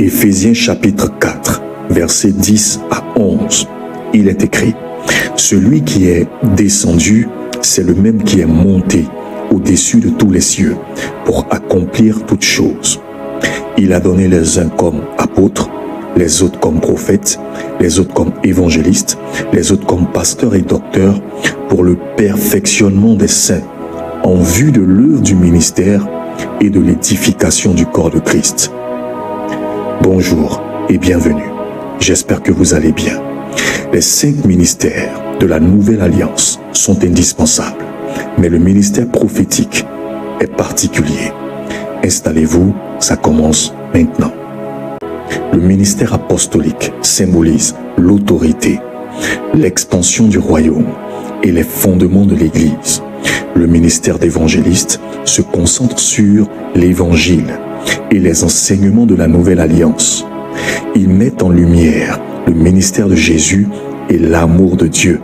Éphésiens chapitre 4, versets 10 à 11, il est écrit: celui qui est descendu, c'est le même qui est monté au-dessus de tous les cieux pour accomplir toutes choses. Il a donné les uns comme apôtres, les autres comme prophètes, les autres comme évangélistes, les autres comme pasteurs et docteurs, pour le perfectionnement des saints, en vue de l'œuvre du ministère et de l'édification du corps de Christ. Bonjour et bienvenue. J'espère que vous allez bien. Les 5 ministères de la Nouvelle Alliance sont indispensables, mais le ministère prophétique est particulier. Installez-vous, ça commence maintenant. Le ministère apostolique symbolise l'autorité, l'expansion du royaume et les fondements de l'Église. Le ministère d'évangéliste se concentre sur l'Évangile et les enseignements de la Nouvelle Alliance. Il met en lumière le ministère de Jésus et l'amour de Dieu.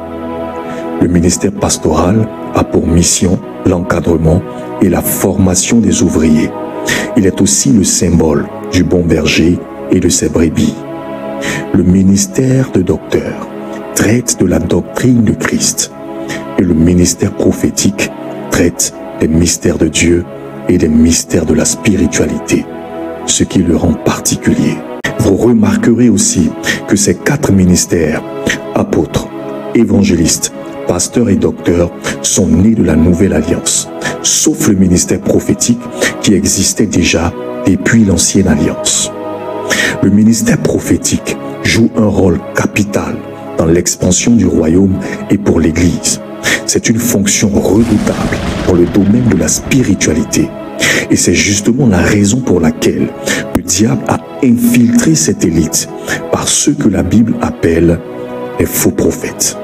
Le ministère pastoral a pour mission l'encadrement et la formation des ouvriers. Il est aussi le symbole du bon berger et de ses brebis. Le ministère de docteur traite de la doctrine de Christ et le ministère prophétique traite des mystères de Dieu et des mystères de la spiritualité, ce qui le rend particulier. Vous remarquerez aussi que ces 4 ministères, apôtres, évangélistes, pasteurs et docteurs, sont nés de la Nouvelle Alliance, sauf le ministère prophétique qui existait déjà depuis l'Ancienne Alliance. Le ministère prophétique joue un rôle capital dans l'expansion du royaume et pour l'Église. C'est une fonction redoutable dans le domaine de la spiritualité. Et c'est justement la raison pour laquelle le diable a infiltré cette élite par ceux que la Bible appelle les faux prophètes.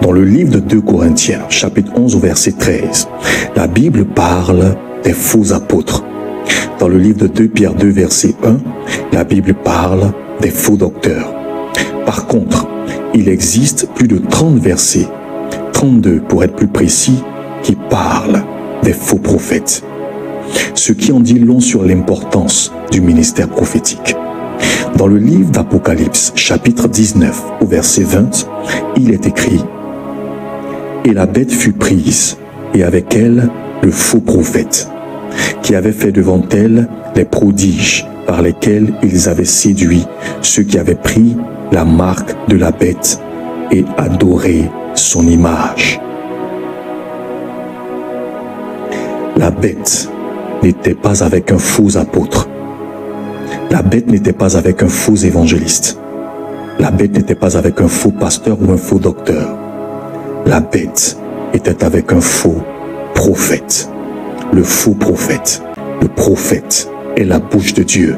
Dans le livre de 2 Corinthiens, chapitre 11 au verset 13, la Bible parle des faux apôtres. Dans le livre de 2 Pierre 2 verset 1, la Bible parle des faux docteurs. Par contre, il existe plus de 30 versets, 32 pour être plus précis, qui parlent des faux prophètes. Ce qui en dit long sur l'importance du ministère prophétique. Dans le livre d'Apocalypse, chapitre 19, au verset 20, il est écrit: et la bête fut prise, et avec elle le faux prophète, qui avait fait devant elle les prodiges par lesquels ils avaient séduit ceux qui avaient pris la marque de la bête et adoré son image. La bête n'était pas avec un faux apôtre. La bête n'était pas avec un faux évangéliste. La bête n'était pas avec un faux pasteur ou un faux docteur. La bête était avec un faux prophète. Le faux prophète. Le prophète est la bouche de Dieu.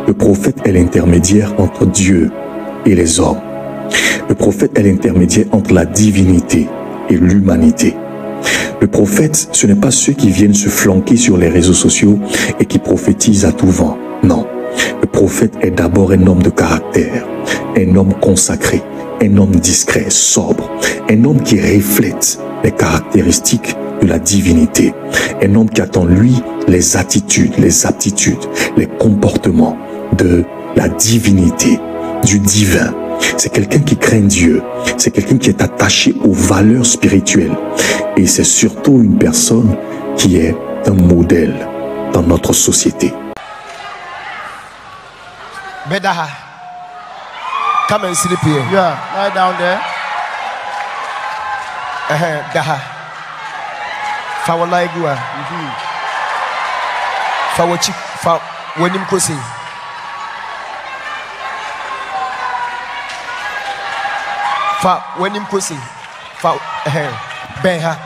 Le prophète est l'intermédiaire entre Dieu et les hommes. Le prophète est l'intermédiaire entre la divinité et l'humanité. Le prophète, ce n'est pas ceux qui viennent se flanquer sur les réseaux sociaux et qui prophétisent à tout vent. Non. Le prophète est d'abord un homme de caractère, un homme consacré, un homme discret, sobre, un homme qui reflète les caractéristiques de la divinité, un homme qui a en lui les attitudes, les aptitudes, les comportements de la divinité, du divin. C'est quelqu'un qui craint Dieu, c'est quelqu'un qui est attaché aux valeurs spirituelles et c'est surtout une personne qui est un modèle dans notre société. Bedaha, come and sleep here. Yeah, lie down there. Daha. Fawala igua. Fawachi fa wenim kosi. Fa wenim kosi. Fa beha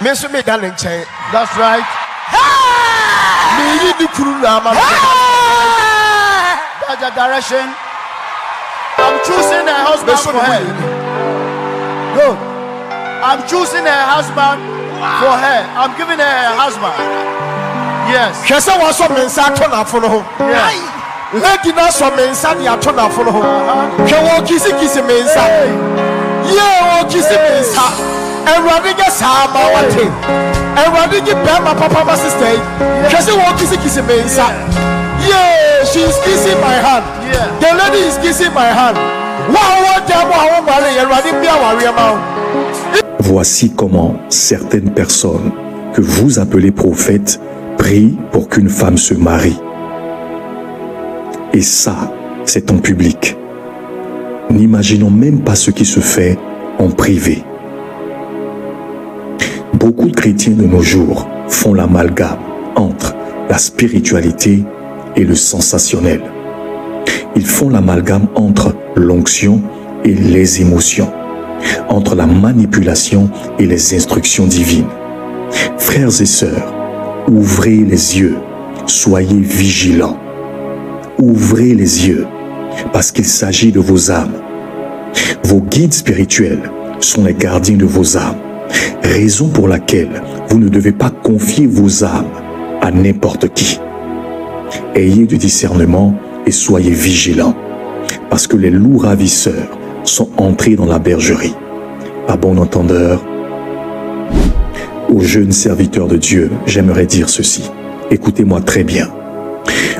Me so me darling chain. That's right. Me you the kuru na ma. That's the direction. I'm choosing a husband for her. Good. I'm choosing a husband for her. I'm giving her a husband. Yes. Kesa wa so mensa to na fo no. Yes. Lady na so mensa ni ato na fo no. Ke wo kisi mensa. Ye wo kisi mensa. Everybody get sama wate. Everybody get bema papa sister. Kesa wo kisi mensa. Yeah, she's kissing my hand. Yeah. The lady is kissing my hand. Voici comment certaines personnes que vous appelez prophètes prient pour qu'une femme se marie. Et ça, c'est en public. N'imaginons même pas ce qui se fait en privé. Beaucoup de chrétiens de nos jours font l'amalgame entre la spiritualité et le sensationnel. Ils font l'amalgame entre l'onction et les émotions, entre la manipulation et les instructions divines. Frères et sœurs, ouvrez les yeux, soyez vigilants. Ouvrez les yeux, parce qu'il s'agit de vos âmes. Vos guides spirituels sont les gardiens de vos âmes, raison pour laquelle vous ne devez pas confier vos âmes à n'importe qui. Ayez du discernement et soyez vigilants, parce que les loups ravisseurs sont entrés dans la bergerie. À bon entendeur, aux jeunes serviteurs de Dieu, j'aimerais dire ceci. Écoutez-moi très bien.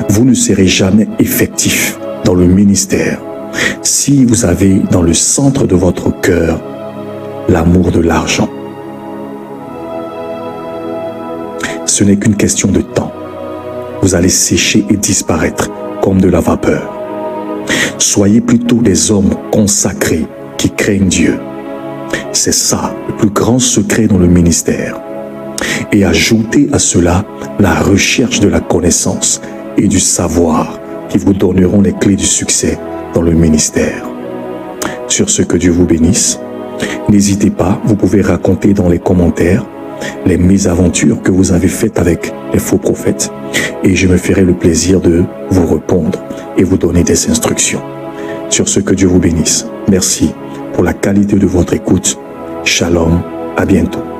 Vous ne serez jamais effectif dans le ministère si vous avez dans le centre de votre cœur l'amour de l'argent. Ce n'est qu'une question de temps. Vous allez sécher et disparaître comme de la vapeur. Soyez plutôt des hommes consacrés qui craignent Dieu. C'est ça le plus grand secret dans le ministère. Et ajoutez à cela la recherche de la connaissance et du savoir qui vous donneront les clés du succès dans le ministère. Sur ce, que Dieu vous bénisse. N'hésitez pas, vous pouvez raconter dans les commentaires les mésaventures que vous avez faites avec les faux prophètes et je me ferai le plaisir de vous répondre et vous donner des instructions. Sur ce, que Dieu vous bénisse. Merci pour la qualité de votre écoute. Shalom, à bientôt.